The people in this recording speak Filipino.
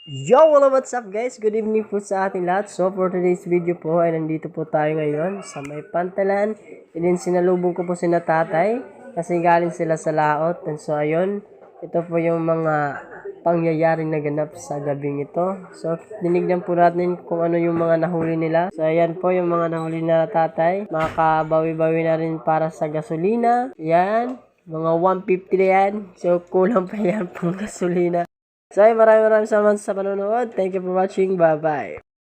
Yo! What's up guys? Good evening po sa ating lahat. So for today's video po ay nandito po tayo ngayon sa may Pantalan. And then sinalubong ko po sina tatay kasi galing sila sa laot. And so ayun, ito po yung mga pangyayaring naganap sa gabing ito. So dinignan po natin kung ano yung mga nahuli nila. So ayan po yung mga nahuli na tatay. Makabawi-bawi na rin para sa gasolina. Yan. Mga 150 na yan. So kulang pa yan pang gasolina. So, maraming salamat sa panonood. Thank you for watching. Bye-bye.